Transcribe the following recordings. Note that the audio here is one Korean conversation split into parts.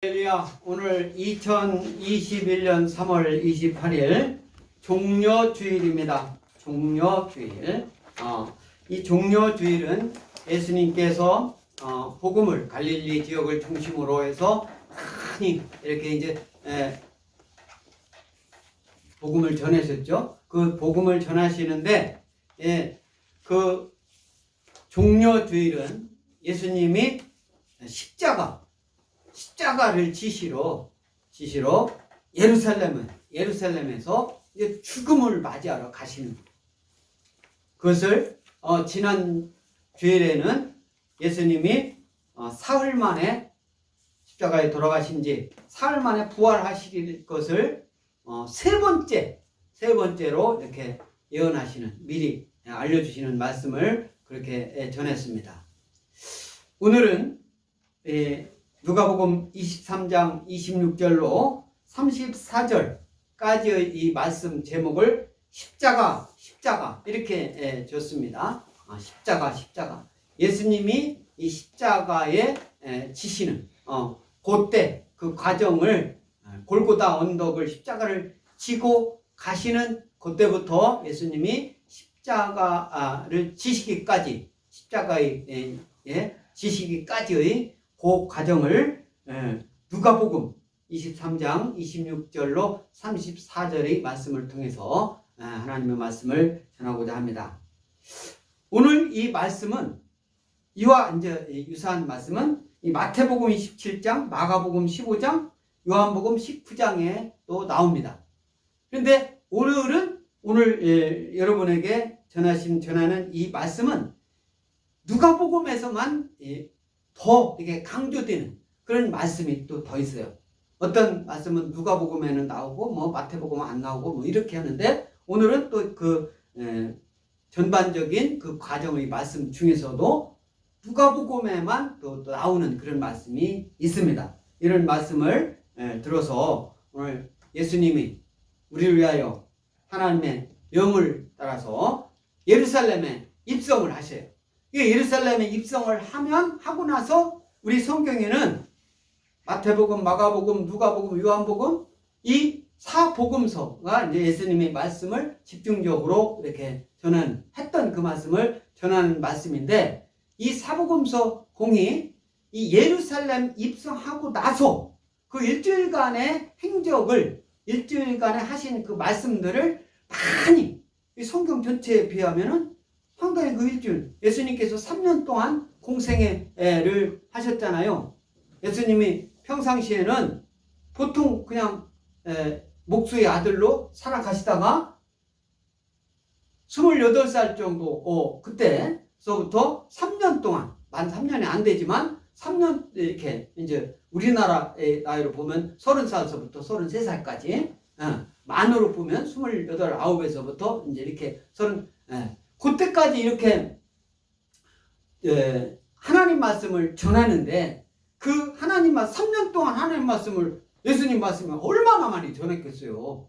할렐루야. 오늘 2021년 3월 28일 종려주일입니다. 종려주일. 이 종려주일은 예수님께서 복음을 갈릴리 지역을 중심으로 해서 많이 이렇게 이제 복음을 전하셨죠. 그 복음을 전하시는데 그 종려주일은 예수님이 십자가를 지시로 예루살렘에서 이제 죽음을 맞이하러 가시는 거예요. 그것을 지난 주일에는 예수님이 사흘 만에 십자가에 돌아가신 지 사흘 만에 부활하실 것을 세 번째로 이렇게 예언하시는, 미리 알려주시는 말씀을 그렇게 전했습니다. 오늘은 누가복음 23장 26절로 34절까지의 이 말씀 제목을 십자가 이렇게 줬습니다. 십자가. 예수님이 이 십자가에 지시는 그때 그 과정을, 골고다 언덕을 십자가를 지고 가시는 그때부터 예수님이 십자가를 지시기까지, 십자가의 지시기까지의 그 과정을 누가복음 23장 26절로 34절의 말씀을 통해서 하나님의 말씀을 전하고자 합니다. 오늘 이 말씀은, 이와 이제 유사한 말씀은 이 마태복음 27장, 마가복음 15장, 요한복음 19장에 또 나옵니다. 그런데 오늘 여러분에게 전하는 이 말씀은 누가복음에서만 더 이게 강조되는 그런 말씀이 또 더 있어요. 어떤 말씀은 누가복음에는 나오고 마태복음은 안 나오고 이렇게 하는데, 오늘은 또 그 전반적인 그 과정의 말씀 중에서도 누가복음에만 또 나오는 그런 말씀이 있습니다. 이런 말씀을 들어서 오늘 예수님이 우리를 위하여 하나님의 명을 따라서 예루살렘에 입성을 하셔요. 예루살렘에 입성을 하고 나서 우리 성경에는 마태복음, 마가복음, 누가복음, 요한복음, 이 사복음서가 이제 예수님의 말씀을 집중적으로 이렇게 했던 그 말씀을 전하는 말씀인데, 이 사복음서 공이 이 예루살렘 입성하고 나서 그 일주일간의 행적을, 일주일간에 하신 그 말씀들을 많이 이 성경 전체에 비하면은 상당히 그 일주일, 예수님께서 3년 동안 공생애를 하셨잖아요. 예수님이 평상시에는 보통 그냥 목수의 아들로 살아가시다가 28살 정도, 그때서부터 3년 동안, 만 3년이 안 되지만 3년 이렇게 이제 우리나라의 나이로 보면 30살서부터 33살까지, 만으로 보면 28, 9에서부터 이제 이렇게 그때까지 이렇게 하나님 말씀을 전하는데, 그 하나님 말씀, 3년 동안 하나님 말씀을, 예수님 말씀을 얼마나 많이 전했겠어요.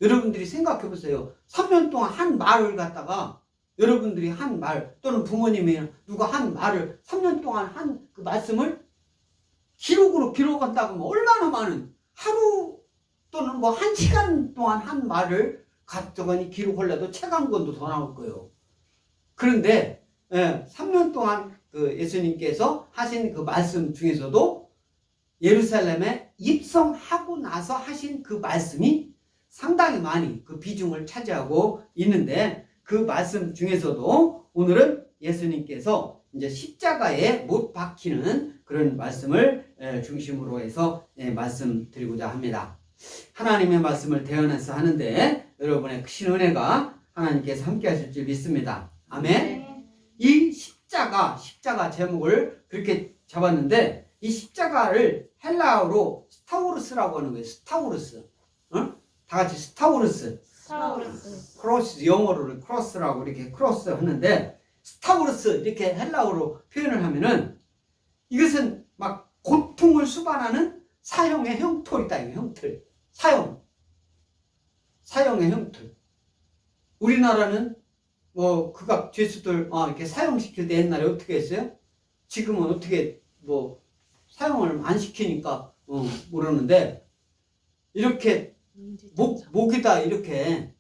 여러분들이 생각해 보세요. 3년 동안 한 말을 갖다가, 여러분들이 한 말, 또는 부모님이 누가 한 말을 3년 동안 한 그 말씀을 기록으로 기록한다고 하면 얼마나 많은, 하루 또는 1시간 동안 한 말을 가져가니 기록하려도 책 한 권도 더 나올 거예요. 그런데 3년 동안 그 예수님께서 하신 그 말씀 중에서도 예루살렘에 입성하고 나서 하신 그 말씀이 상당히 많이 그 비중을 차지하고 있는데, 그 말씀 중에서도 오늘은 예수님께서 이제 십자가에 못 박히는 그런 말씀을 중심으로 해서 말씀드리고자 합니다. 하나님의 말씀을 대언해서 하는데 여러분의 크신 은혜가 하나님께서 함께 하실 줄 믿습니다. 아멘. 이 십자가 제목을 그렇게 잡았는데, 이 십자가를 헬라어로 스타우루스라고 하는 거예요. 스타우루스. 다 같이 스타우루스. 크로스, 영어로 크로스라고 이렇게 크로스 하는데, 스타우루스 이렇게 헬라어로 표현을 하면은 이것은 막 고통을 수반하는 사형의 형틀이다. 형틀. 사형의 형틀. 우리나라는 극악 죄수들 이렇게 사형시킬 때 옛날에 어떻게 했어요? 지금은 어떻게 사형을 안 시키니까 모르는데 이렇게 목에다 이렇게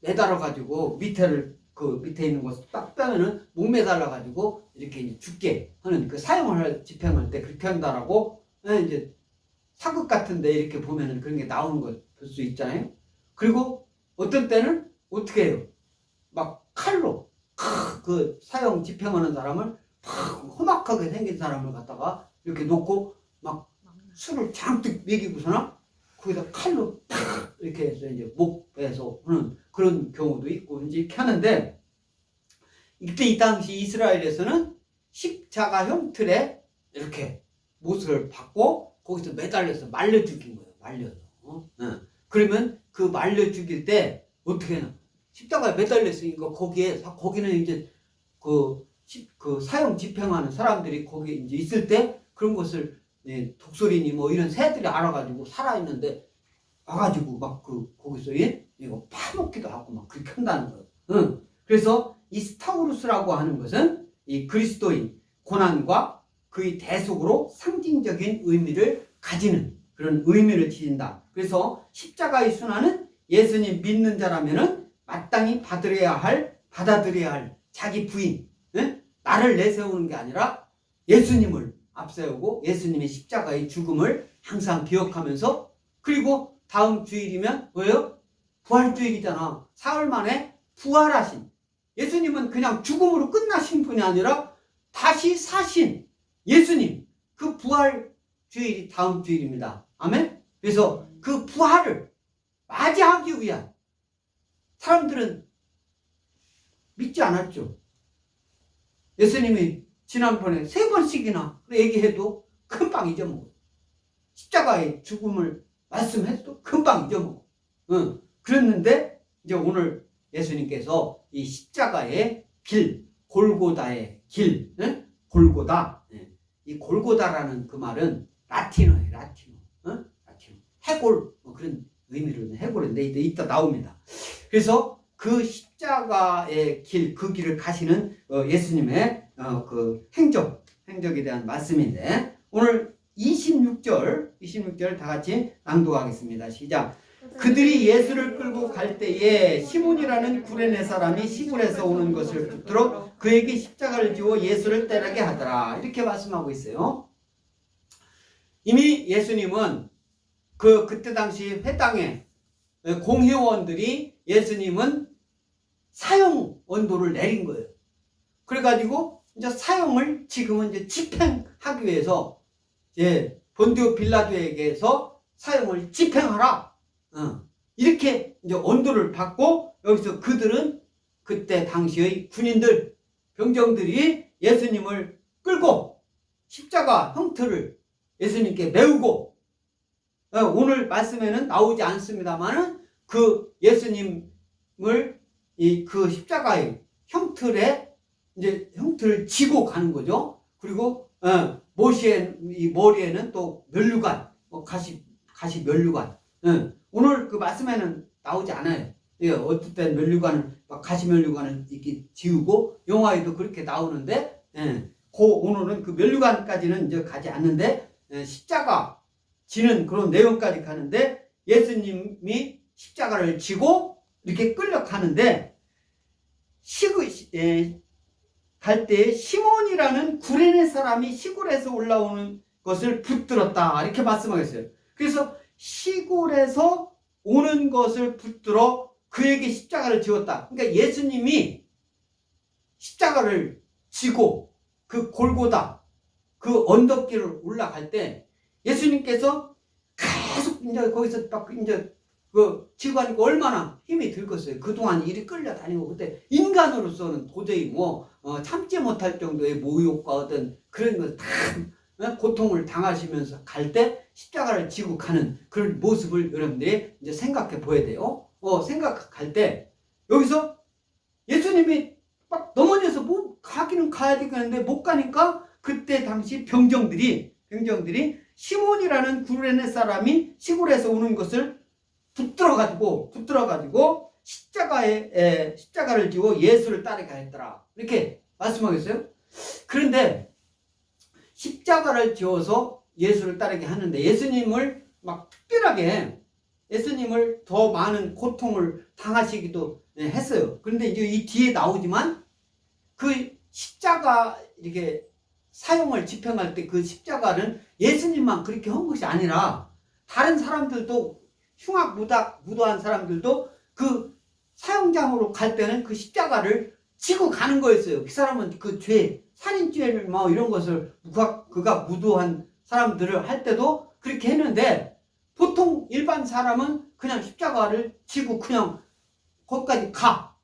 매달아 가지고 밑에 있는 것을 딱 빼면은 목 매달아 가지고 이렇게 이제 죽게 하는 그 집행할 때 그렇게 한다라고 이제 사극 같은데 이렇게 보면은 그런 게 나오는 거 볼 수 있잖아요. 그리고 어떤 때는 어떻게 해요? 막 칼로 그 사형 집행하는 사람을 험악하게 생긴 사람을 갖다가 이렇게 놓고 막 술을 잔뜩 먹이고서나 거기다 칼로 팍 이렇게 해서 이제 목에서 하는 그런 경우도 있고 이제 이렇게 하는데, 이때 이 당시 이스라엘에서는 십자가 형틀에 이렇게 못을 받고 거기서 매달려서 말려 죽인 거예요. 말려서. 그러면 그 말려 죽일 때 어떻게 해요? 십자가에 매달렸으니까 거기는 이제 그 사형 집행하는 사람들이 거기 이제 있을 때 그런 것을 독수리니 뭐 이런 새들이 알아가지고 살아있는데 와가지고 막 거기서 이거 파먹기도 하고 막 그렇게 한다는 거예요. 그래서 이 스타우루스라고 하는 것은 이 그리스도인 고난과 그의 대속으로 상징적인 의미를 가지는 그런 의미를 지닌다. 그래서 십자가의 순환은 예수님 믿는 자라면은 마땅히 받아들여야 할 자기 부인, 나를 내세우는 게 아니라 예수님을 앞세우고 예수님의 십자가의 죽음을 항상 기억하면서, 그리고 다음 주일이면 뭐예요? 부활주일이잖아. 사흘 만에 부활하신 예수님은 그냥 죽음으로 끝나신 분이 아니라 다시 사신 예수님, 그 부활주일이 다음 주일입니다. 아멘? 그래서 그 부활을 맞이하기 위한 사람들은 믿지 않았죠. 예수님이 지난번에 3번씩이나 얘기해도 금방 잊어먹어. 십자가의 죽음을 말씀해도 금방 잊어먹어. 그랬는데 이제 오늘 예수님께서 이 십자가의 길, 골고다의 길, 골고다. 이 골고다라는 그 말은 라틴어예요. 라틴어. 해골, 그런 의미로 해골인데 이따 나옵니다. 그래서 그 십자가의 길, 그 길을 가시는 예수님의 그 행적에 대한 말씀인데, 오늘 26절 다 같이 낭독하겠습니다. 시작. 그들이 예수를 끌고 갈 때에 시몬이라는 구레네 사람이 시골에서 오는 것을 붙들어 그에게 십자가를 지워 예수를 때리게 하더라. 이렇게 말씀하고 있어요. 이미 예수님은 그때 당시 회당에 공회원들이 예수님은 사형 언도를 내린 거예요. 그래가지고 이제 사형을 지금은 이제 집행하기 위해서 본디오 빌라도에게서 사형을 집행하라. 이렇게 이제 언도를 받고, 여기서 그들은 그때 당시의 군인들, 병정들이 예수님을 끌고 십자가 형틀을 예수님께 메우고, 오늘 말씀에는 나오지 않습니다만은 그 예수님을 그 십자가의 형틀을 지고 가는 거죠. 그리고 이 머리에는 또 면류관, 가시 면류관. 오늘 그 말씀에는 나오지 않아요. 어떨 땐 면류관을 가시 면류관을 이렇게 지우고 영화에도 그렇게 나오는데, 오늘은 그 면류관까지는 이제 가지 않는데 십자가 지는 그런 내용까지 가는데, 예수님이 십자가를 지고 이렇게 끌려가는데 갈 때에 시몬이라는 구레네 사람이 시골에서 올라오는 것을 붙들었다. 이렇게 말씀하겠어요. 그래서 시골에서 오는 것을 붙들어 그에게 십자가를 지웠다. 그러니까 예수님이 십자가를 지고 그 골고다, 그 언덕길을 올라갈 때 예수님께서 계속 이제 거기서 막 이제 지고 하니까 얼마나 힘이 들겠어요. 그동안 이리 끌려다니고, 그때 인간으로서는 도저히 참지 못할 정도의 모욕과 어떤 그런 걸 다 고통을 당하시면서 갈 때 십자가를 지고 가는 그런 모습을 여러분들이 이제 생각해 보아야 돼요. 생각할 때 여기서 예수님이 막 넘어져서 가기는 가야 되겠는데 못 가니까 그때 당시 병정들이 시몬이라는 구레네 사람이 시골에서 오는 것을 붙들어가지고 십자가를 지고 예수를 따르게 했더라. 이렇게 말씀하겠어요. 그런데 십자가를 지어서 예수를 따르게 하는데 예수님을 막 특별하게 예수님을 더 많은 고통을 당하시기도 했어요. 그런데 이제 이 뒤에 나오지만 그 십자가 이렇게 사용을 집행할 때 그 십자가는 예수님만 그렇게 한 것이 아니라 다른 사람들도 무도한 사람들도 그 사형장으로 갈 때는 그 십자가를 지고 가는 거였어요. 그 사람은 그 죄, 살인죄를 뭐 이런 것을 그가 무도한 사람들을 할 때도 그렇게 했는데 보통 일반 사람은 그냥 십자가를 지고 그냥 거기까지 가.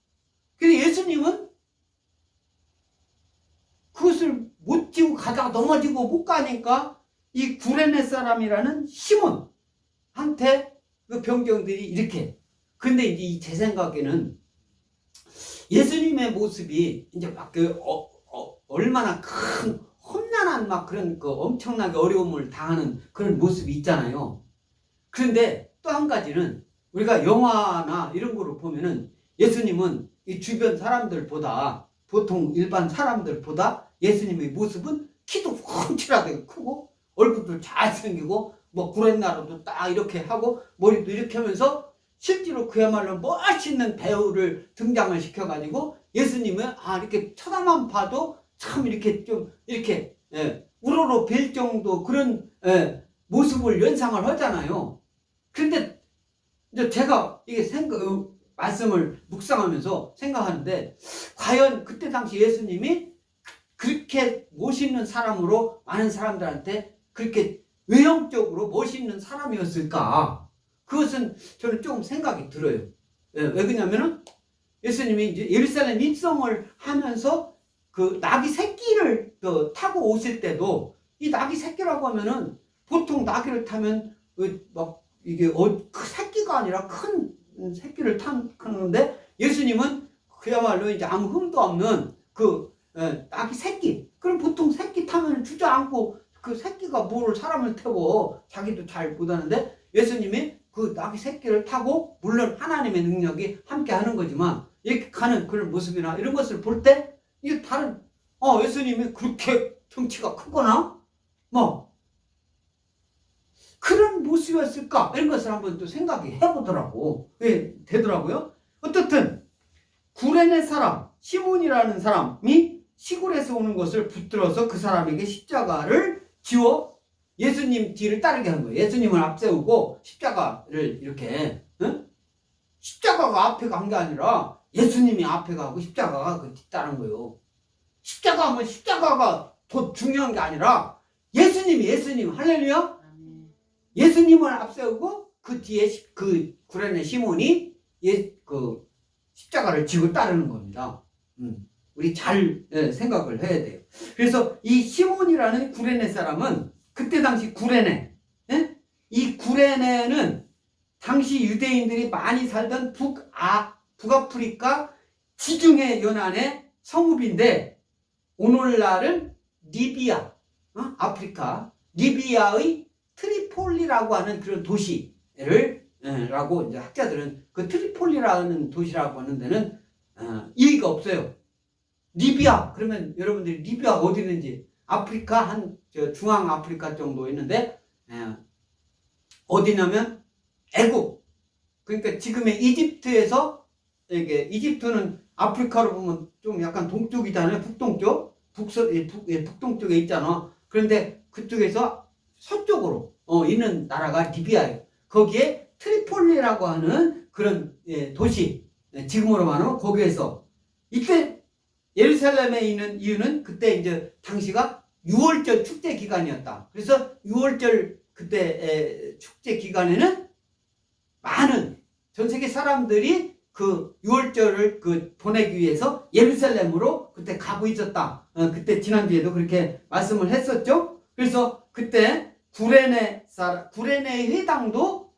근데 예수님은 그것을 못 지고 가다가 넘어지고 못 가니까 이 구레네 사람이라는 시몬한테 그 병정들이 이렇게. 근데 이제 제 생각에는 예수님의 모습이 이제 막 얼마나 큰 험난한 막 그런 그 엄청나게 어려움을 당하는 그런 모습이 있잖아요. 그런데 또 한 가지는 우리가 영화나 이런 거로 보면은 예수님은 이 주변 사람들보다 보통 일반 사람들보다 예수님의 모습은 키도 훤칠하게 크고 얼굴도 잘생기고 뭐 구렛나루도 딱 이렇게 하고 머리도 이렇게 하면서 실제로 그야말로 멋있는 배우를 등장을 시켜가지고 예수님은 이렇게 쳐다만 봐도 참 이렇게 좀 이렇게 우러러 뵐 정도 그런 모습을 연상을 하잖아요. 그런데 이제 제가 이게 말씀을 묵상하면서 생각하는데 과연 그때 당시 예수님이 그렇게 멋있는 사람으로 많은 사람들한테 그렇게 외형적으로 멋있는 사람이었을까? 그것은 저는 좀 생각이 들어요. 왜 그러냐면은 예수님이 이제 예루살렘 입성을 하면서 그 나귀 새끼를 타고 오실 때도 이 나귀 새끼라고 하면은 보통 나귀를 타면 막 이게 새끼가 아니라 큰 새끼를 타는데 예수님은 그야말로 이제 아무 흠도 없는 그 나귀 새끼. 그럼 보통 새끼 타면 주저앉고 그 새끼가 뭐를 사람을 태워 자기도 잘 못하는데 예수님이 그 나귀 새끼를 타고 물론 하나님의 능력이 함께 하는 거지만 이렇게 가는 그런 모습이나 이런 것을 볼 때 이게 다른 예수님이 그렇게 덩치가 크거나 뭐 그런 모습이었을까 이런 것을 한번 또 생각해 보더라고. 되더라고요. 어떻든 구레네 사람 시몬이라는 사람이 시골에서 오는 것을 붙들어서 그 사람에게 십자가를 지워 예수님 뒤를 따르게 한 거예요. 예수님을 앞세우고 십자가를 이렇게 십자가가 앞에 간 게 아니라 예수님이 앞에 가고 십자가가 그 뒤따른 거예요. 십자가 하면 십자가가 더 중요한 게 아니라 예수님 할렐루야. 예수님을 앞세우고 그 뒤에 그 구레네 시몬이 그 십자가를 지고 따르는 겁니다. 우리 잘 생각을 해야 돼요. 그래서 이 시몬이라는 구레네 사람은 그때 당시 구레네, 이 구레네는 당시 유대인들이 많이 살던 북아프리카 지중해 연안의 성읍인데 오늘날은 리비아, 아프리카 리비아의 트리폴리라고 하는 그런 도시를 라고 이제 학자들은 그 트리폴리라는 도시라고 하는 데는 이의가 없어요. 리비아 그러면 여러분들이 리비아가 어디 있는지 아프리카 중앙 아프리카 정도 있는데 어디냐면 애국 그러니까 지금의 이집트에서 이게 이집트는 아프리카로 보면 좀 약간 동쪽이잖아요. 북동쪽 북동쪽에 있잖아. 그런데 그쪽에서 서쪽으로 있는 나라가 리비아예요. 거기에 트리폴리라고 하는 그런 도시 지금으로 말하면 거기에서 이때 예루살렘에 있는 이유는 그때 이제 당시가 6월절 축제 기간이었다. 그래서 6월절 그때 축제 기간에는 많은 전 세계 사람들이 그 6월절을 보내기 위해서 예루살렘으로 그때 가고 있었다. 그때 지난주에도 그렇게 말씀을 했었죠. 그래서 그때 구레네 회당도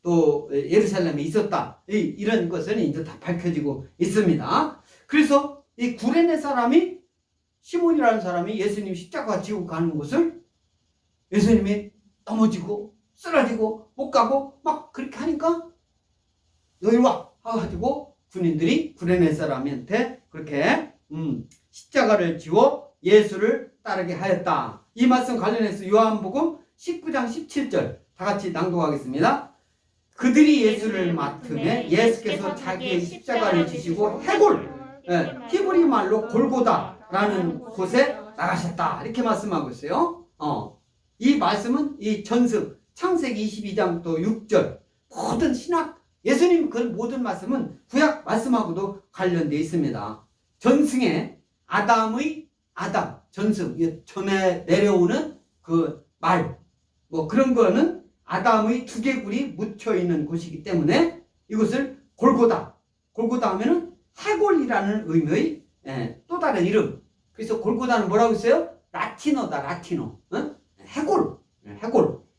또 예루살렘에 있었다. 이런 것은 이제 다 밝혀지고 있습니다. 그래서 이 구레네 사람이 시몬이라는 사람이 예수님 십자가 지고 가는 곳을 예수님이 넘어지고 쓰러지고 못 가고 막 그렇게 하니까 너 이리 와 해가지고 군인들이 구레네 사람한테 그렇게 십자가를 지워 예수를 따르게 하였다. 이 말씀 관련해서 요한복음 19장 17절 다 같이 낭독하겠습니다. 그들이 예수를 맡음에 예수께서 자기의 십자가를 지시고 해골, 히브리 말로 골고다라는 곳에 나가셨다. 이렇게 말씀하고 있어요. 이 말씀은 이 전승 창세기 22장 또 6절 모든 신학 예수님 그 모든 말씀은 구약 말씀하고도 관련되어 있습니다. 전승에 아담의 아담 전승 전에 내려오는 그 말 뭐 그런 거는 아담의 두개골이 묻혀 있는 곳이기 때문에 이것을 골고다 하면은 해골이라는 의미의 또 다른 이름. 그래서 골고다는 뭐라고 했어요? 라틴어다 라틴어.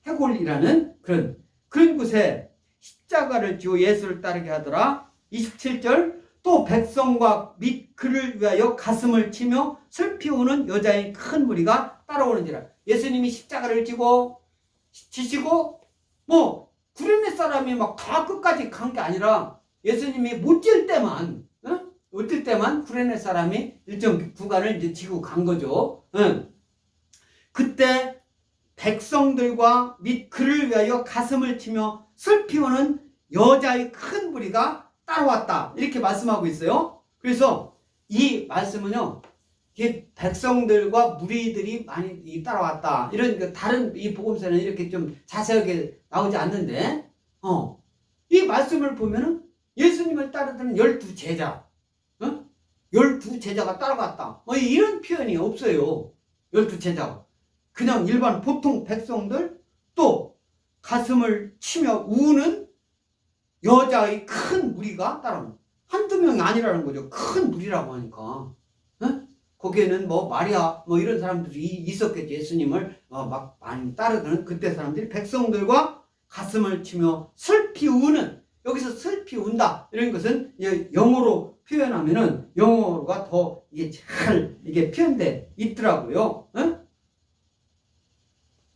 해골이라는 그런 곳에 십자가를 지고 예수를 따르게 하더라. 27절 또 백성과 및 그를 위하여 가슴을 치며 슬피 우는 여자의 큰 무리가 따라오는지라. 예수님이 십자가를 지시고 뭐 구레네 사람이 막 다 끝까지 간 게 아니라 예수님이 못 질 때만 구레네 사람이 일정 구간을 이제 지고 간 거죠. 그때 백성들과 및 그를 위하여 가슴을 치며 슬피 우는 여자의 큰 무리가 따라왔다. 이렇게 말씀하고 있어요. 그래서 이 말씀은요, 백성들과 무리들이 많이 따라왔다. 이런 다른 이 복음서는 이렇게 좀 자세하게 나오지 않는데, 이 말씀을 보면은 예수님을 따르던 12제자, 12제자가 따라갔다. 이런 표현이 없어요. 12제자가. 그냥 일반 보통 백성들 또 가슴을 치며 우는 여자의 큰 무리가 따라오는 한두 명이 아니라는 거죠. 큰 무리라고 하니까. 거기에는 뭐 마리아 뭐 이런 사람들이 있었겠지. 예수님을 막 많이 따르던 그때 사람들이 백성들과 가슴을 치며 슬피 우는, 여기서 슬피 운다 이런 것은 영어로 표현하면은 영어가 더 이게 표현돼 있더라고요.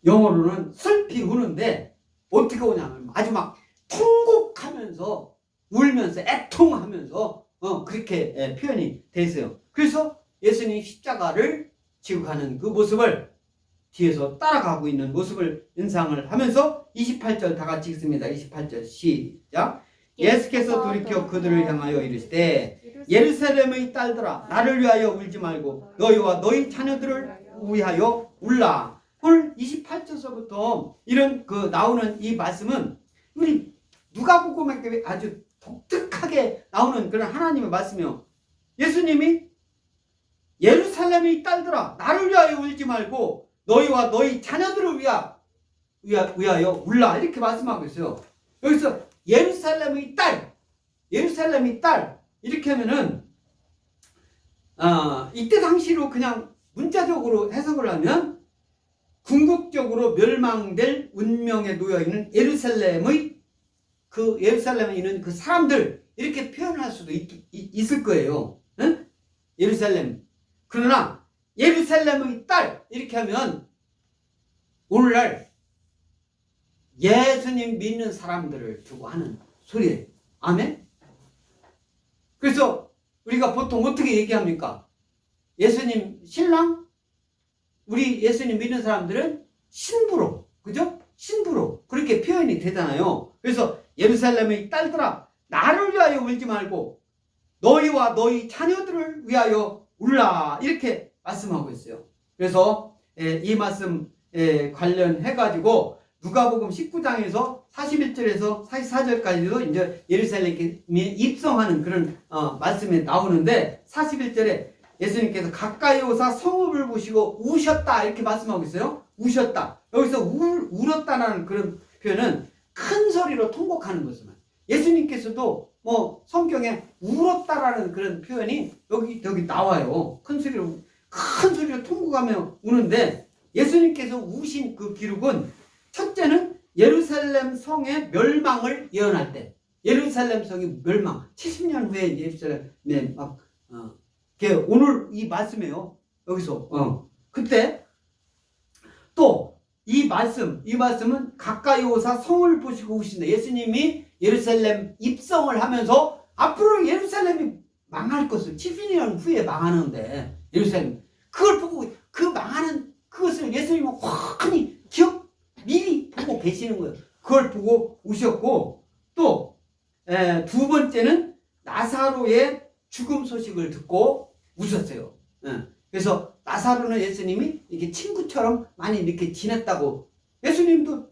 영어로는 슬피 우는데 어떻게 오냐면 아주 막 통곡하면서 울면서 애통하면서 그렇게 표현이 돼 있어요. 그래서 예수님이 십자가를 지고 가는 그 모습을 뒤에서 따라가고 있는 모습을 연상을 하면서 28절 다 같이 읽습니다. 28절 시작. 예수께서 돌이켜 그들을 향하여 이르시되 예루살렘의 딸들아 나를 위하여 울지 말고 너희와 너희 자녀들을 위하여 울라. 오늘 28절서부터 이런 나오는 이 말씀은 우리 누가복음에 아주 독특하게 나오는 그런 하나님의 말씀이요. 예수님이 예루살렘의 딸들아 나를 위하여 울지 말고 너희와 너희 자녀들을 위하여 울라 이렇게 말씀하고 있어요. 여기서 예루살렘의 딸 이렇게 하면은 이때 당시로 그냥 문자적으로 해석을 하면 궁극적으로 멸망될 운명에 놓여있는 예루살렘에 있는 그 사람들 이렇게 표현할 수도 있을 거예요. 응? 예루살렘. 그러나 예루살렘의 딸 이렇게 하면 오늘날 예수님 믿는 사람들을 두고 하는 소리예요. 아멘? 그래서 우리가 보통 어떻게 얘기합니까? 예수님 신랑? 우리 예수님 믿는 사람들은 신부로, 그죠? 신부로 그렇게 표현이 되잖아요. 그래서 예루살렘의 딸들아 나를 위하여 울지 말고 너희와 너희 자녀들을 위하여 울라 이렇게 말씀하고 있어요. 그래서 이 말씀 관련해가지고 누가복음 19장에서 41절에서 44절까지도 이제 예루살렘에 입성하는 그런 말씀이 나오는데 41절에 예수님께서 가까이 오사 성읍을 보시고 우셨다 이렇게 말씀하고 있어요. 우셨다. 여기서 울었다라는 그런 표현은 큰 소리로 통곡하는 것을 예수님께서도 뭐 성경에 울었다라는 그런 표현이 여기 나와요. 큰 소리로 통곡하며 우는데 예수님께서 우신 그 기록은 첫째는 예루살렘 성의 멸망을 예언할 때 예루살렘 성이 멸망 70년 후에 예루살렘에 막 오늘 이 말씀이에요. 여기서 그때 또 이 말씀은 가까이 오사 성을 보시고 우신다. 예수님이 예루살렘 입성을 하면서 앞으로 예루살렘이 망할 것을 70년 후에 망하는데 예루살렘 그걸 보고 그 망하는 그 그것을 예수님은 훤히 미리 보고 계시는 거예요. 그걸 보고 오셨고, 또 두 번째는 나사로의 죽음 소식을 듣고 우셨어요. 그래서 나사로는 예수님이 이렇게 친구처럼 많이 이렇게 지냈다고. 예수님도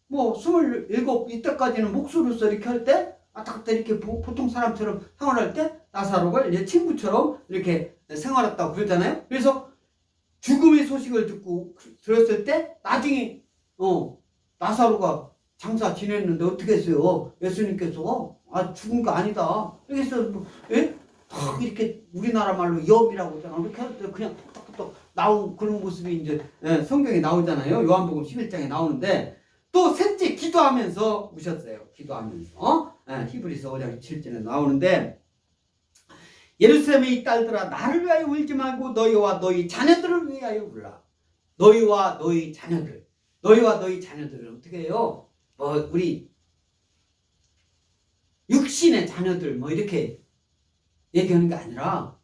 뭐 27 이때까지는 목수로서 이렇게 할 때 왔다 갔다 이렇게 보통 사람처럼 생활할 때 나사로가 이제 친구처럼 이렇게 생활했다고 그러잖아요. 그래서 죽음의 소식을 듣고 들었을 때 나중에 나사로가 장사 지냈는데 어떻게 했어요? 예수님께서 죽은 거 아니다. 그래서 탁 이렇게 우리나라 말로 염이라고 하잖아. 이렇게 할 때 그냥 톡톡톡 나온 그런 모습이 이제 성경에 나오잖아요. 요한복음 11장에 나오는데, 또 셋째 기도하면서 우셨어요. 기도하면서 히브리서 5장 7절에 나오는데, 예루살렘의 딸들아 나를 위하여 울지 말고 너희와 너희 자녀들을 위하여 울라. 너희와 너희 자녀들. 너희와 너희 자녀들은 어떻게 해요? 우리 육신의 자녀들 이렇게 얘기하는 게 아니라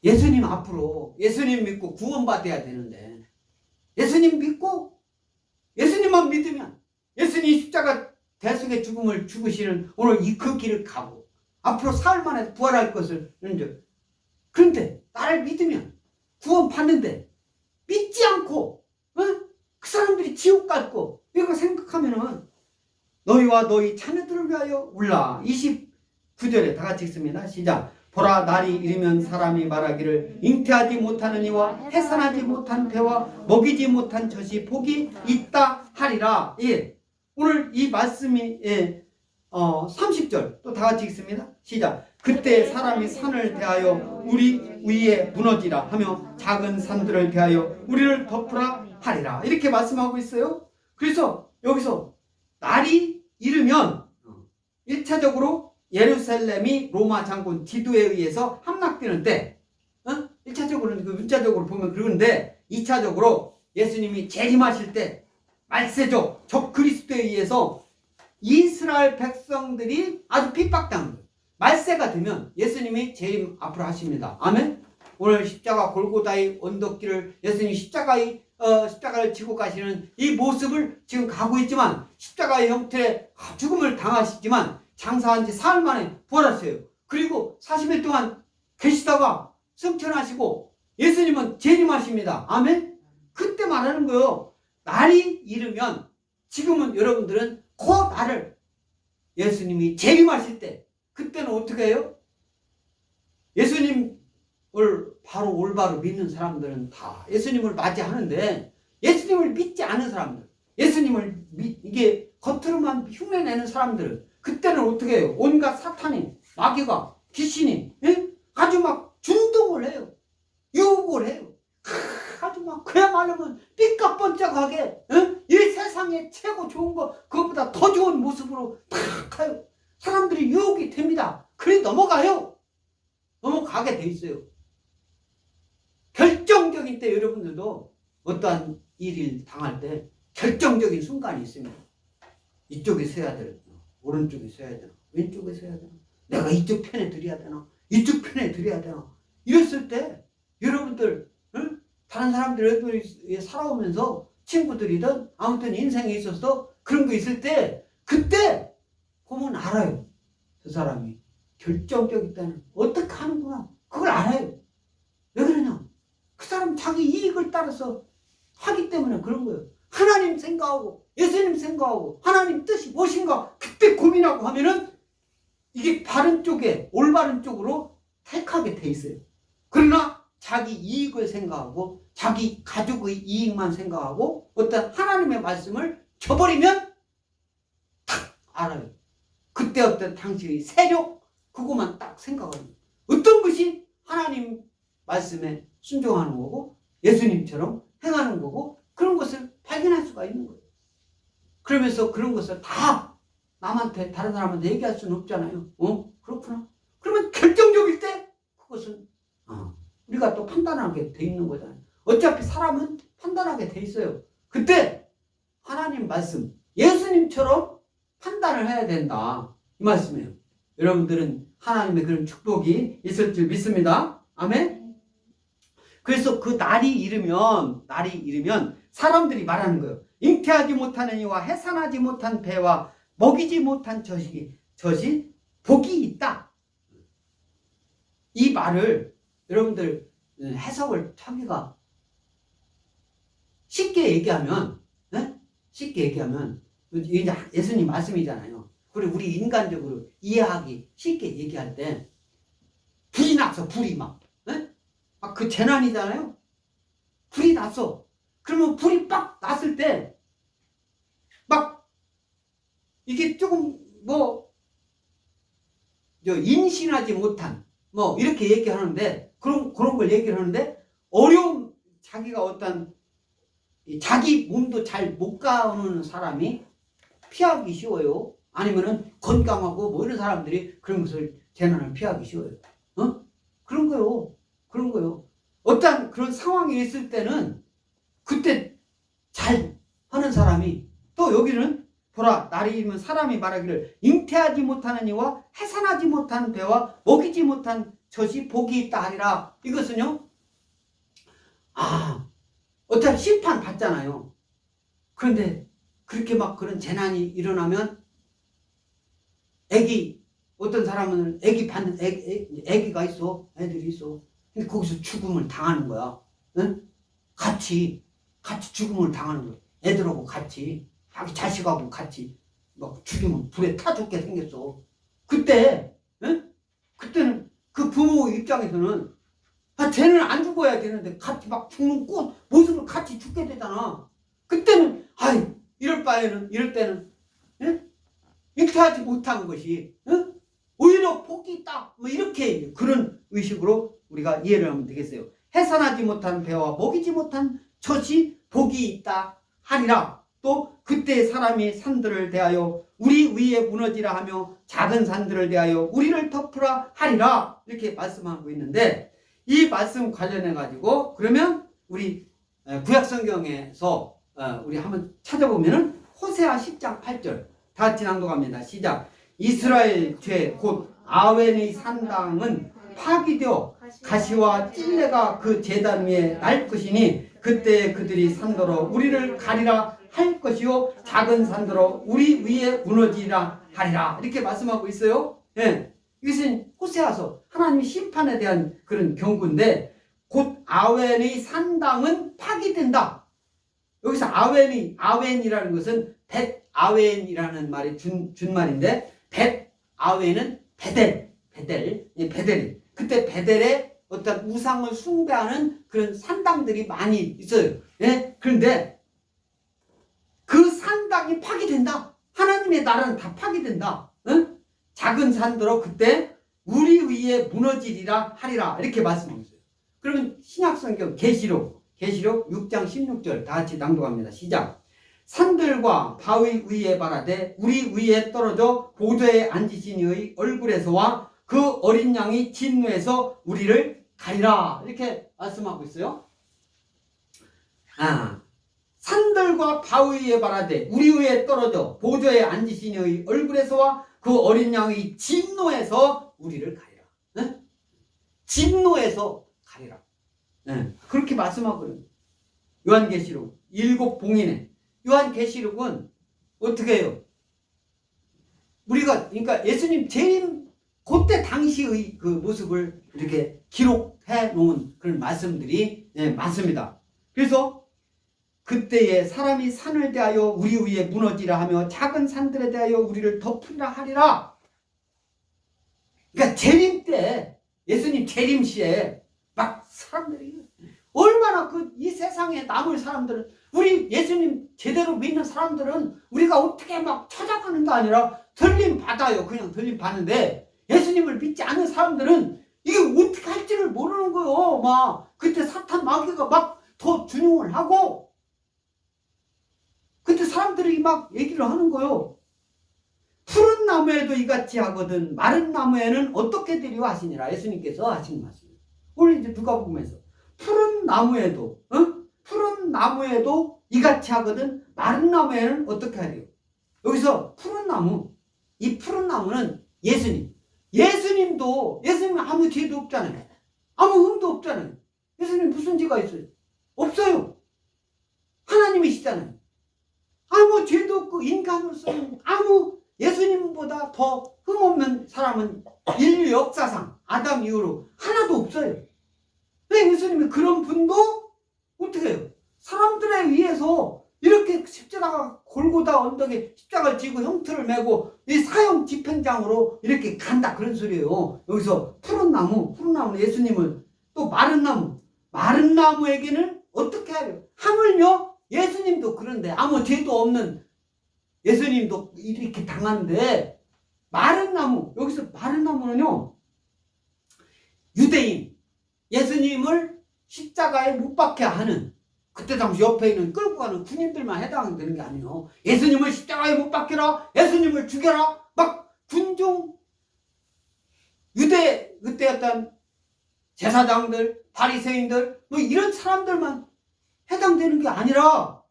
예수님 앞으로 예수님 믿고 구원받아야 되는데, 예수님 믿고 예수님만 믿으면 예수님 십자가 대속의 죽음을 죽으시는 오늘 그 길을 가고 앞으로 사흘 만에 부활할 것을 그런데 나를 믿으면 구원 받는데 믿지 않고 그 사람들이 지옥 갈 거 이거 생각하면은 너희와 너희 자녀들을 위하여 울라. 29절에 다 같이 읽습니다. 시작. 보라 날이 이르면 사람이 말하기를 잉태하지 못하는 이와 해산하지 못한 배와 먹이지 못한 젖이 복이 있다 하리라. 예. 오늘 이 말씀이 30절 또 다 같이 읽습니다. 시작. 그때 사람이 산을 대하여 우리 위에 무너지라 하며 작은 산들을 대하여 우리를 덮으라 하리라. 이렇게 말씀하고 있어요. 그래서 여기서 날이 이르면 1차적으로 예루살렘이 로마 장군 디도에 의해서 함락되는 때, 1차적으로는 그 문자적으로 보면 그런데 2차적으로 예수님이 재림하실 때 말세적 적 그리스도에 의해서 이스라엘 백성들이 아주 핍박당한 거예요. 말세가 되면 예수님이 재림 앞으로 하십니다. 아멘. 오늘 십자가 골고다의 언덕길을 예수님이 십자가를 지고 가시는 이 모습을 지금 가고 있지만, 십자가의 형태의 죽음을 당하시지만 장사한 지 사흘 만에 부활하셨어요. 그리고 40일 동안 계시다가 승천하시고 예수님은 재림하십니다. 아멘. 그때 말하는 거예요. 날이 이르면, 지금은 여러분들은 그 날을 예수님이 재림하실 때, 그때는 어떻게 해요? 예수님을 바로 올바로 믿는 사람들은 다 예수님을 맞이하는데, 예수님을 믿지 않은 사람들, 예수님을 이게 겉으로만 흉내내는 사람들은 그때는 어떻게 해요? 온갖 사탄이, 마귀가, 귀신이 아주 막 준동을 해요. 유혹을 해요. 아주 막 그야말로 삐까뻔쩍하게 이 세상에 최고 좋은 거 그것보다 더 좋은 모습으로 탁 가요. 사람들이 유혹이 됩니다. 그래 넘어가요. 넘어가게 돼 있어요. 결정적인 때 여러분들도 어떠한 일을 당할 때 결정적인 순간이 있습니다. 이쪽에 서야 되나, 오른쪽에 서야 되나, 왼쪽에 서야 되나, 내가 이쪽 편에 들여야 되나, 이쪽 편에 들여야 되나, 이랬을 때 여러분들 다른 사람들이 살아오면서 친구들이든 아무튼 인생에 있어서 그런 거 있을 때, 그때 보면 알아요. 저 사람이 결정적이다는 어떻게 하는구나. 그걸 알아요. 왜 그러냐? 그 사람 자기 이익을 따라서 하기 때문에 그런 거예요. 하나님 생각하고 예수님 생각하고 하나님 뜻이 무엇인가 그때 고민하고 하면은 이게 바른 쪽에, 올바른 쪽으로 택하게 돼 있어요. 그러나 자기 이익을 생각하고 자기 가족의 이익만 생각하고 어떤 하나님의 말씀을 저버리면 탁 알아요. 그때 어떤 당신의 세력 그것만 딱 생각하는, 어떤 것이 하나님 말씀에 순종하는 거고 예수님처럼 행하는 거고, 그런 것을 발견할 수가 있는 거예요. 그러면서 그런 것을 다 남한테, 다른 사람한테 얘기할 수는 없잖아요. 그렇구나. 그러면 결정적일 때 그것은 우리가 또 판단하게 돼 있는 거잖아요. 어차피 사람은 판단하게 돼 있어요. 그때 하나님 말씀, 예수님처럼 판단을 해야 된다, 이 말씀이에요. 여러분들은 하나님의 그런 축복이 있을 줄 믿습니다. 아멘. 그래서 그 날이 이르면 사람들이 말하는 거예요. 잉태하지 못하는 이와 해산하지 못한 배와 먹이지 못한 젖이 복이 있다. 이 말을 여러분들 해석을 하기가 쉽게 얘기하면 이제 예수님 말씀이잖아요. 그리고 우리 인간적으로 이해하기 쉽게 얘기할 때 불이 났어. 불이 막 그 재난이잖아요. 불이 났어. 그러면 불이 빡 났을 때 막 이게 조금 인신하지 못한 이렇게 얘기하는데 그런 걸 얘기를 하는데 어려운 자기가 어떤 자기 몸도 잘 못 가는 사람이 피하기 쉬워요. 아니면은 건강하고 이런 사람들이 그런 것을 재난을 피하기 쉬워요. 그런 거요. 어떤 그런 상황이 있을 때는 그때 잘 하는 사람이 또 여기는 보라 날이 이르면 사람이 말하기를 잉태하지 못하는 이와 해산하지 못한 배와 먹이지 못한 젖이 복이 있다 하리라. 이것은요 어차피 심판 받잖아요. 그런데 그렇게 막 그런 재난이 일어나면 어떤 사람은 애기가 있어. 애들이 있어. 근데 거기서 죽음을 당하는 거야. 응? 같이 죽음을 당하는 거야. 애들하고 같이, 자기 자식하고 같이 막 죽이면 불에 타 죽게 생겼어. 그때는 그 부모 입장에서는 쟤는 안 죽어야 되는데 같이 막 죽는 모습을 같이 죽게 되잖아. 그때는 이럴 때는 잉태하지 못한 것이 오히려 복이 있다. 이렇게 그런 의식으로 우리가 이해를 하면 되겠어요. 해산하지 못한 배와 먹이지 못한 젖이 복이 있다 하리라. 또 그때 사람이 산들을 대하여 우리 위에 무너지라 하며 작은 산들을 대하여 우리를 덮으라 하리라. 이렇게 말씀하고 있는데 이 말씀 관련해 가지고 그러면 우리 구약성경에서 우리 한번 찾아보면은 호세아 10장 8절 다 같이 낭독합니다. 시작. 이스라엘 죄 곧 아웬의 산당은 파기되어 가시와 찔레가 그 제단 위에 날 것이니 그때 그들이 산더러 우리를 가리라 할 것이요 작은 산더러 우리 위에 무너지라 하리라. 이렇게 말씀하고 있어요. 이것은 호세아서 하나님의 심판에 대한 그런 경고인데 곧 아웬의 산당은 파기된다. 여기서 아웬이라는 것은 벳 아웬이라는 말이 준말인데 벳 아웬은 베델이. 그때 베델에 어떤 우상을 숭배하는 그런 산당들이 많이 있어요. 그런데 그 산당이 파기된다. 하나님의 나라는 다 파기된다. 작은 산더러 그때 우리 위에 무너지리라 하리라. 이렇게 말씀하고 있어요. 그러면 신약성경 계시록 6장 16절 다 같이 낭독합니다. 시작. 산들과 바위 위에 바라되 우리 위에 떨어져 보좌에 앉으신 이의 얼굴에서와 그 어린 양이 진노에서 우리를 가리라. 이렇게 말씀하고 있어요. 산들과 바위 위에 바라되 우리 위에 떨어져 보좌에 앉으신 이의 얼굴에서와 그 어린 양의 진노에서 우리를 가리라. 진노에서 가리라. 그렇게 말씀하거든요. 요한계시록 7봉인에 요한계시록은 어떻게 해요? 우리가 그러니까 예수님 재림 그때 당시의 그 모습을 이렇게 기록해 놓은 그런 말씀들이 많습니다. 그래서 그때에 사람이 산을 대하여 우리 위에 무너지라 하며 작은 산들에 대하여 우리를 덮으리라 하리라. 그러니까 재림 때 예수님 재림 시에 막 사람들이 얼마나 이 세상에 남을 사람들은 우리 예수님 제대로 믿는 사람들은 우리가 어떻게 막 찾아가는 게 아니라 들림 받아요. 그냥 들림 받는데 예수님을 믿지 않는 사람들은 이게 어떻게 할지를 모르는 거예요. 막 그때 사탄 마귀가 막 더 준용을 하고 그때 사람들이 막 얘기를 하는 거예요. 푸른 나무에도 이같이 하거든 마른 나무에는 어떻게 되리오 하시니라. 예수님께서 하신 말씀이에요. 오늘 이제 누가복음에서 푸른 나무에도 이같이 하거든 마른 나무에는 어떻게 하리요. 여기서 푸른 나무, 이 푸른 나무는 예수님은 아무 죄도 없잖아요. 아무 흠도 없잖아요. 예수님 무슨 죄가 있어요? 없어요. 하나님이시잖아요. 아무 죄도 없고 인간으로서는 아무 예수님보다 더 흠없는 사람은 인류 역사상 아담 이후로 하나도 없어요. 왜 예수님이 그런 분도 어떻게 해요? 사람들에 의해서 이렇게 십자가 골고다 언덕에 십자가를 지고 형틀을 메고 이 사형 집행장으로 이렇게 간다 그런 소리예요. 여기서 푸른 나무는 예수님을 또 마른 나무에게는 어떻게 해요? 하물며 예수님도 그런데 아무 죄도 없는 예수님도 이렇게 당하는데 마른 나무, 여기서 마른 나무는요, 유대인, 예수님을 십자가에 못 박게 하는, 그때 당시 옆에 있는 끌고 가는 군인들만 해당되는 게 아니에요. 예수님을 십자가에 못 박혀라, 예수님을 죽여라, 막 군중, 그때 어떤 제사장들, 바리새인들, 뭐 이런 사람들만 해당되는 게 아니라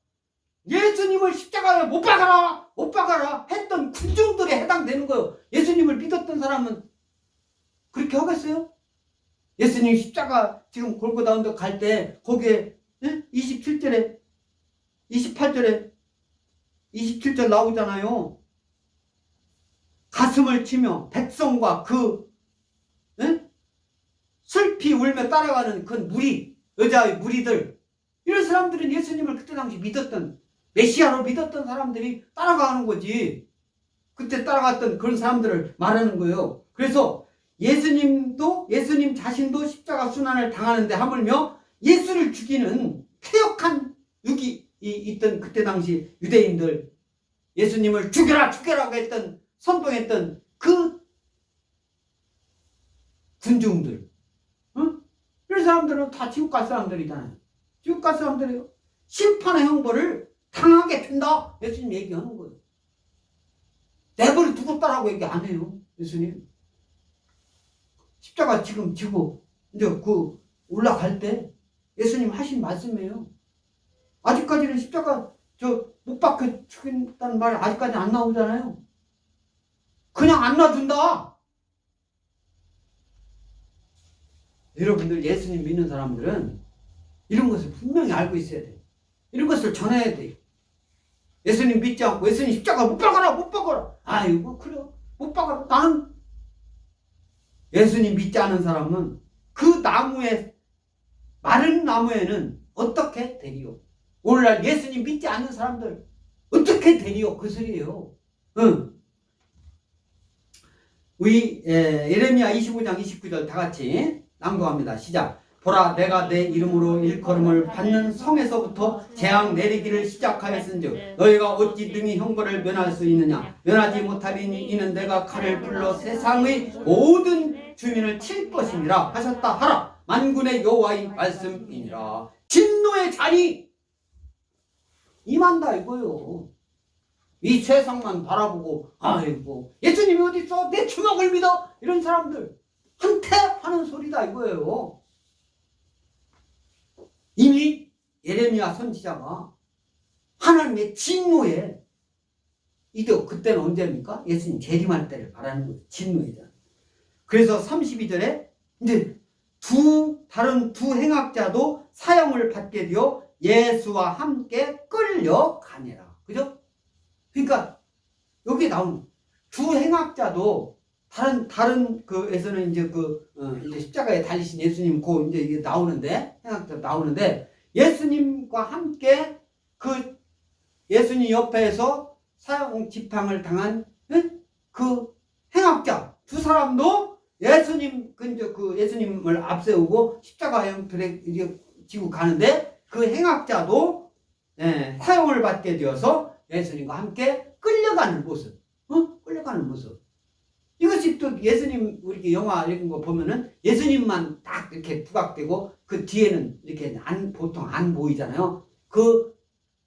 예수님을 십자가에 못 박아라 했던 군중들에 해당되는 거예요. 예수님을 믿었던 사람은 그렇게 하겠어요? 예수님 십자가 지금 골고다 언덕 갈 때 거기에 27절에 28절에 27절 나오잖아요. 가슴을 치며 백성과 그 슬피 울며 따라가는 그 여자의 무리들, 이런 사람들은 예수님을 그때 당시 믿었던, 메시아로 믿었던 사람들이 따라가는 거지. 그때 따라갔던 그런 사람들을 말하는 거예요. 그래서 예수님 자신도 십자가 순환을 당하는데 하물며 예수를 죽이는 폐역한 육이 있던 그때 당시 유대인들, 예수님을 죽여라고 선동했던 그 군중들, 이런 사람들은 다 지옥 갈 사람들이잖아요. 지옥 갈 사람들이요. 심판의 형벌을 당하게 된다. 예수님 얘기하는 거예요. 내버려 두겠다라고 얘기 안 해요. 예수님. 십자가 지금 지고 이제 올라갈 때 예수님 하신 말씀이에요. 아직까지는 십자가 못 박혀 죽인다는 말이 아직까지 안 나오잖아요. 그냥 안 놔둔다. 여러분들 예수님 믿는 사람들은 이런 것을 분명히 알고 있어야 돼요. 이런 것을 전해야 돼요. 예수님 믿지 않고 예수님 십자가 못 박아라. 아이고 그래요. 못 박아라. 나는 예수님 믿지 않은 사람은 그 마른 나무에는 어떻게 되리요? 오늘날 예수님 믿지 않는 사람들 어떻게 되리요? 그 소리예요. 우리 예레미야 25장 29절 다 같이 낭독합니다. 시작. 보라, 내가 내 이름으로 일컬음을 받는 성에서부터 재앙 내리기를 시작하였은즉 너희가 어찌 능히 형벌을 면할 수 있느냐? 면하지 못하리니 이는 내가 칼을 불러 세상의 모든 주민을 칠 것이니라 하셨다 하라. 만군의 여호와의 말씀이니라. 진노의 잔이 임한다 이거요. 이 세상만 바라보고 아이고 예수님이 어디 있어? 내 주먹을 믿어? 이런 사람들 한테 하는 소리다 이거예요. 이미 예레미야 선지자가 하나님의 진노에 그때는 언제입니까? 예수님 재림할 때를 말하는 거예요. 진노이다. 그래서 32절에 이제 다른 두 행악자도 사형을 받게 되어 예수와 함께 끌려가니라. 그죠? 그러니까 여기 나오는 두 행악자도 다른 그에서는 이제 이제 십자가에 달리신 예수님 이제 이게 나오는데 행악자 나오는데 예수님과 함께 그 예수님 옆에서 사형 집행을 당한 그 행악자 두 사람도 예수님을 앞세우고 십자가 형틀에 지고 가는데 그 행악자도 사형을 받게 되어서 예수님과 함께 끌려가는 모습, 끌려가는 모습. 이것이 또 예수님 우리 영화 읽은 거 보면은 예수님만 딱 이렇게 부각되고 그 뒤에는 이렇게 보통 안 보이잖아요. 그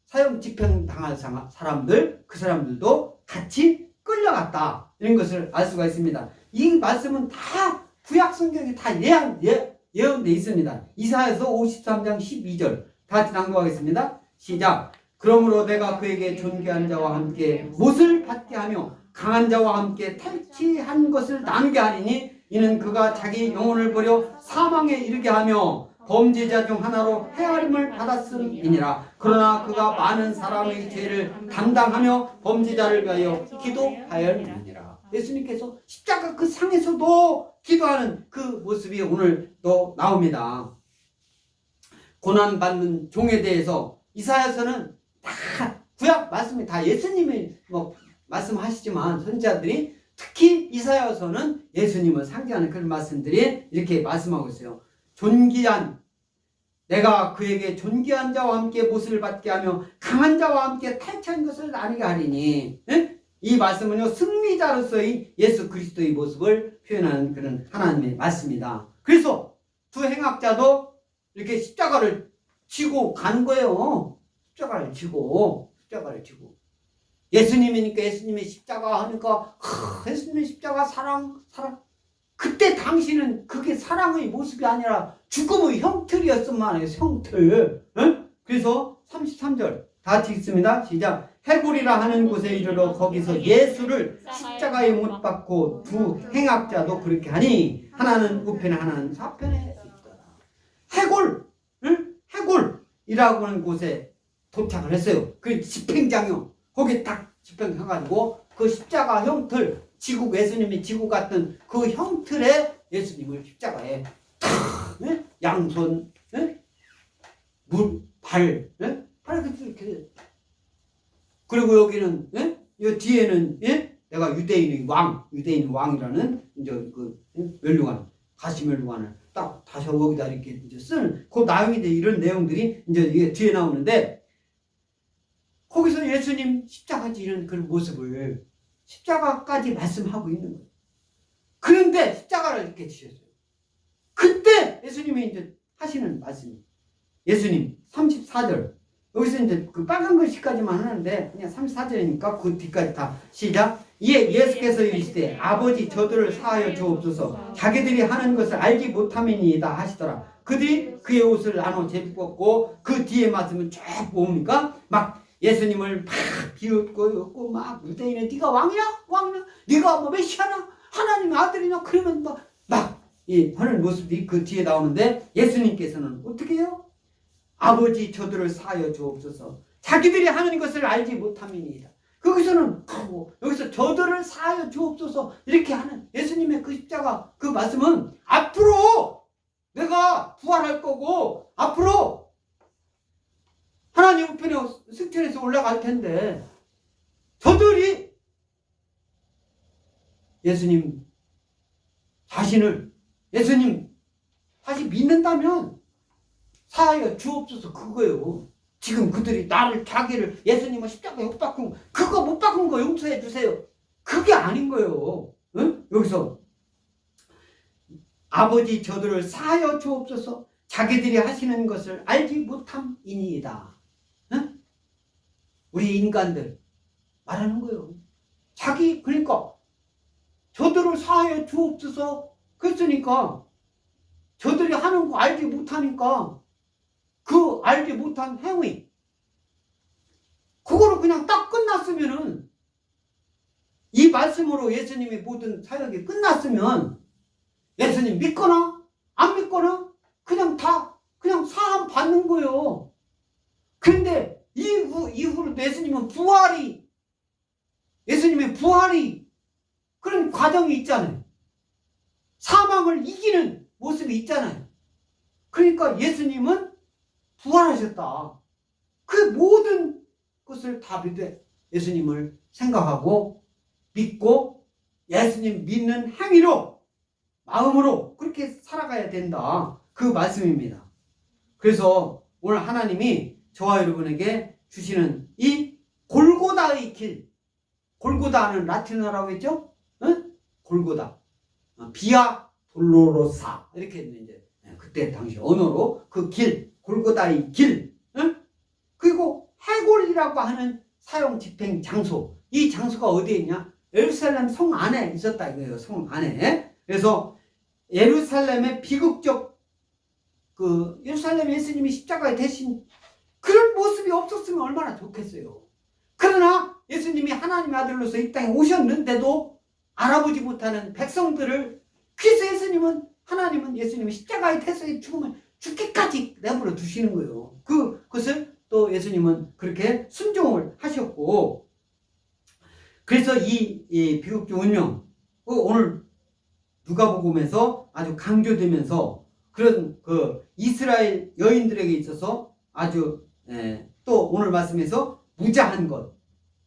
사형 집행 당한 사람들, 그 사람들도 같이 끌려갔다. 이런 것을 알 수가 있습니다. 이 말씀은 다 구약 성경에 다 예언되어 있습니다. 이사야서 53장 12절 다 같이 낭독하겠습니다. 시작. 그러므로 내가 그에게 존귀한 자와 함께 못을 받게 하며 강한 자와 함께 탈취한 것을 나누게 하리니 이는 그가 자기 영혼을 버려 사망에 이르게 하며 범죄자 중 하나로 헤아림을 받았음이니라. 그러나 그가 많은 사람의 죄를 담당하며 범죄자를 위하여 기도하였느니라. 예수님께서 십자가 그 상에서도 기도하는 그 모습이 오늘 또 나옵니다. 고난받는 종에 대해서 이사야서는 다 구약 말씀이 다 예수님이 말씀하시지만 선지자들이 특히 이사야서는 예수님을 상징하는 그런 말씀들이 이렇게 말씀하고 있어요. 내가 그에게 존귀한 자와 함께 못을 받게 하며 강한 자와 함께 탈취한 것을 나누게 하리니. 이 말씀은요, 승리자로서의 예수 그리스도의 모습을 표현하는 그런 하나님의 말씀입니다. 그래서 두 행악자도 이렇게 십자가를 지고 간 거예요. 십자가를 지고. 예수님이니까 예수님의 십자가 하니까 예수님의 십자가 사랑. 그때 당신은 그게 사랑의 모습이 아니라 죽음의 형틀이었음만 해요. 형틀. 그래서 33절 다 같이 읽습니다. 시작. 해골이라 하는 곳에 이르러 거기서 예수를 십자가에 못 박고 두 행악자도 그렇게 하니 하나는 우편에 하나는 좌편에 있더라. 해골이라고 하는 곳에 도착을 했어요. 그 집행장이요. 거기 딱 집행해가지고 그 십자가 형틀, 지구, 예수님이 지고 갔던 그 형틀에 예수님을 십자가에 탁, 양손, 발 이렇게. 그리고 여기는, 이 뒤에는, 내가 유대인 왕이라는, 이제 멸류관, 가시 멸류관을 딱 다시 거기다 이렇게 이제 쓰는, 그 나용인데 이런 내용들이 이제 이게 뒤에 나오는데, 거기서 예수님 십자가 지는 그런 모습을 십자가까지 말씀하고 있는 거예요. 그런데 십자가를 이렇게 지셨어요. 그때 예수님이 이제 하시는 말씀이 예수님 34절 여기서 이제 그 빨간 글씨까지만 하는데 그냥 34절이니까 그 뒤까지 다 시작. 이에 예수께서 이르시되 아버지 저들을 사하여 주옵소서 자기들이 하는 것을 알지 못함이니이다 하시더라. 그들이 그의 옷을 나눠 재벗고 그 뒤에 말씀은 쭉 뭡니까? 막 예수님을 막 비웃고 막 유대인은 네가 왕이야? 네가 뭐 메시아나? 하나님의 아들이냐? 그러면 막 하는 모습이 그 뒤에 나오는데 예수님께서는 어떻게 해요? 아버지 저들을 사하여 주옵소서 자기들이 하는 것을 알지 못함이니이다. 거기서는 여기서 저들을 사하여 주옵소서 이렇게 하는 예수님의 그 십자가 그 말씀은 앞으로 내가 부활할 거고 앞으로 하나님 우편에 승천해서 올라갈 텐데 저들이 예수님 자신을 예수님 다시 믿는다면 사하여 주옵소서 그거예요. 지금 그들이 자기를 예수님을 십자가에 못 박은 그거 못 박은 거 용서해 주세요. 그게 아닌 거예요. 응? 여기서 아버지 저들을 사하여 주옵소서 자기들이 하시는 것을 알지 못함이니이다. 응? 우리 인간들 말하는 거예요. 그러니까 저들을 사하여 주옵소서 그랬으니까 저들이 하는 거 알지 못하니까 그 알지 못한 행위 그거를 그냥 딱 끝났으면은 이 말씀으로 예수님의 모든 사역이 끝났으면 예수님 믿거나 안 믿거나 그냥 사함 받는 거예요. 그런데 이후로 예수님의 부활이 그런 과정이 있잖아요. 사망을 이기는 모습이 있잖아요. 그러니까 예수님은 부활하셨다. 그 모든 것을 다 예수님을 생각하고 믿고 예수님 믿는 행위로 마음으로 그렇게 살아가야 된다. 그 말씀입니다. 그래서 오늘 하나님이 저와 여러분에게 주시는 이 골고다의 길, 골고다는 라틴어라고 했죠? 응? 골고다, 비아 돌로로사 이렇게 이제 그때 당시 언어로 그 길, 골고다의 길, 응? 그리고 해골이라고 하는 사형 집행 장소, 이 장소가 어디에 있냐? 예루살렘 성 안에 있었다 이거예요. 성 안에. 그래서 예루살렘의 비극적 예루살렘 예수님이 십자가에 대신 그런 모습이 없었으면 얼마나 좋겠어요. 그러나 예수님이 하나님의 아들로서 이 땅에 오셨는데도 알아보지 못하는 백성들을 그래서 하나님은 예수님이 십자가에 대해서의 죽음을 죽기까지 내버려 두시는 거예요. 그것을 또 예수님은 그렇게 순종을 하셨고, 그래서 이 비극주 운명, 오늘 누가복음에서 아주 강조되면서 그런 이스라엘 여인들에게 있어서 아주 또 오늘 말씀에서 무자한 것,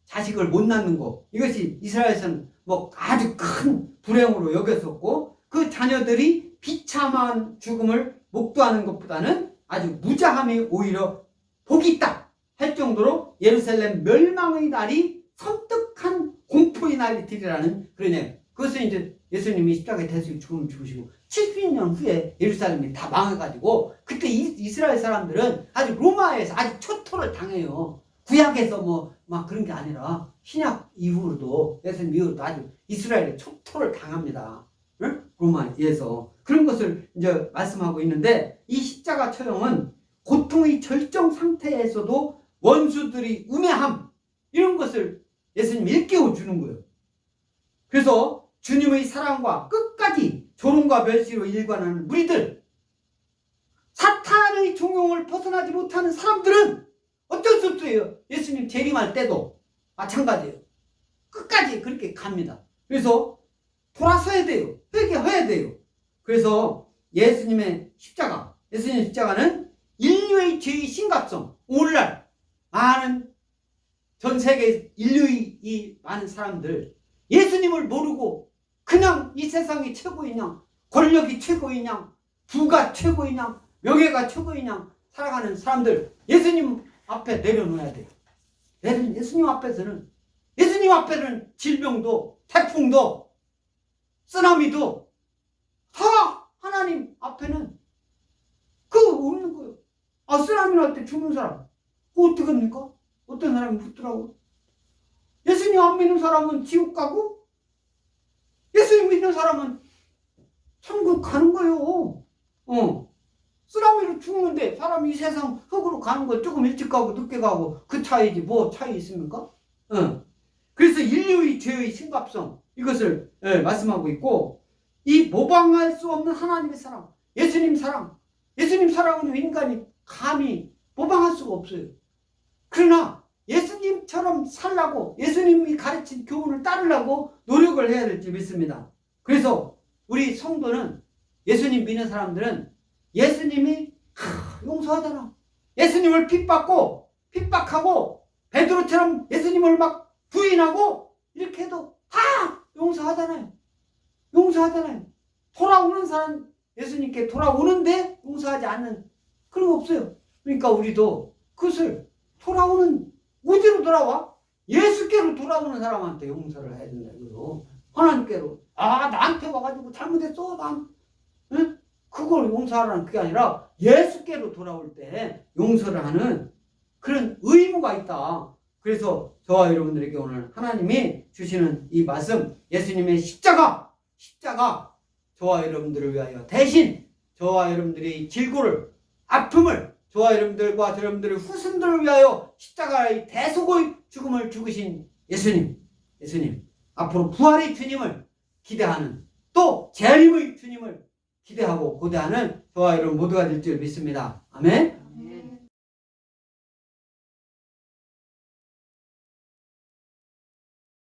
자식을 못 낳는 것, 이것이 이스라엘에서는 뭐 아주 큰 불행으로 여겼었고, 그 자녀들이 비참한 죽음을 목도하는 것보다는 아주 무자함이 오히려 복이 있다 할 정도로 예루살렘 멸망의 날이 섬뜩한 공포의 날이 되리라는 그러네요. 그것은 이제 예수님이 십자가에 대해서 죽음을 죽으시고 70년 후에 예루살렘이 다 망해가지고, 그때 이스라엘 사람들은 아주 로마에서 아주 초토를 당해요. 구약에서 뭐 막 그런 게 아니라 신약 이후로도, 예수님 이후로도 아주 이스라엘에 초토를 당합니다. 응? 로마에서. 그런 것을 이제 말씀하고 있는데, 이 십자가 처형은 고통의 절정 상태에서도 원수들이 음해함, 이런 것을 예수님이 일깨워 주는 거예요. 그래서 주님의 사랑과 끝까지 조롱과 멸시로 일관하는 무리들, 사탄의 종용을 벗어나지 못하는 사람들은 어쩔 수 없어요. 예수님 재림할 때도 마찬가지예요. 끝까지 그렇게 갑니다. 그래서 돌아서야 돼요. 회개해야 돼요. 그래서 예수님의 십자가는 인류의 죄의 심각성, 오늘날 많은 전 세계 인류의 이 많은 사람들, 예수님을 모르고 그냥 이 세상이 최고이냐, 권력이 최고이냐, 부가 최고이냐, 명예가 최고이냐 살아가는 사람들, 예수님 앞에 내려놓아야 돼요. 예수님 앞에서는, 예수님 앞에는 질병도, 태풍도, 쓰나미도 다 하나님 앞에는 없는 거예요. 쓰나미 날 때 죽는 사람 어떻게 합니까? 어떤 사람이 묻더라고. 예수님 안 믿는 사람은 지옥 가고, 예수님 믿는 사람은 천국 가는 거예요. 쓰나미로 죽는데 사람이 이 세상 흙으로 가는 거 조금 일찍 가고 늦게 가고 그 차이지 뭐 차이 있습니까? 그래서 인류의 죄의 심각성, 이것을 말씀하고 있고, 이 모방할 수 없는 하나님의 사랑, 예수님 사랑은 인간이 감히 모방할 수가 없어요. 그러나 예수님처럼 살라고, 예수님이 가르친 교훈을 따르려고 노력을 해야 될지 믿습니다. 그래서 우리 성도는, 예수님 믿는 사람들은 예수님이 용서하잖아. 예수님을 핍박하고 베드로처럼 예수님을 막 부인하고 이렇게 해도 다 용서하잖아요. 돌아오는 사람, 예수님께 돌아오는데 용서하지 않는 그런 거 없어요. 그러니까 우리도 그것을 어디로 돌아와? 예수께로 돌아오는 사람한테 용서를 해야 된다고요. 하나님께로. 나한테 와가지고 잘못했어. 응? 그걸 용서하라는 그게 아니라 예수께로 돌아올 때 용서를 하는 그런 의무가 있다. 그래서 저와 여러분들에게 오늘 하나님이 주시는 이 말씀, 예수님의 십자가, 저와 여러분들을 위하여 대신 저와 여러분들의 질고를, 아픔을, 저와 여러분들과 여러분들의 후손들을 위하여 십자가의 대속의 죽음을 죽으신 예수님, 앞으로 부활의 주님을 기대하는, 또 재림의 주님을 기대하고 고대하는 저와 여러분 모두가 될 줄 믿습니다. 아멘.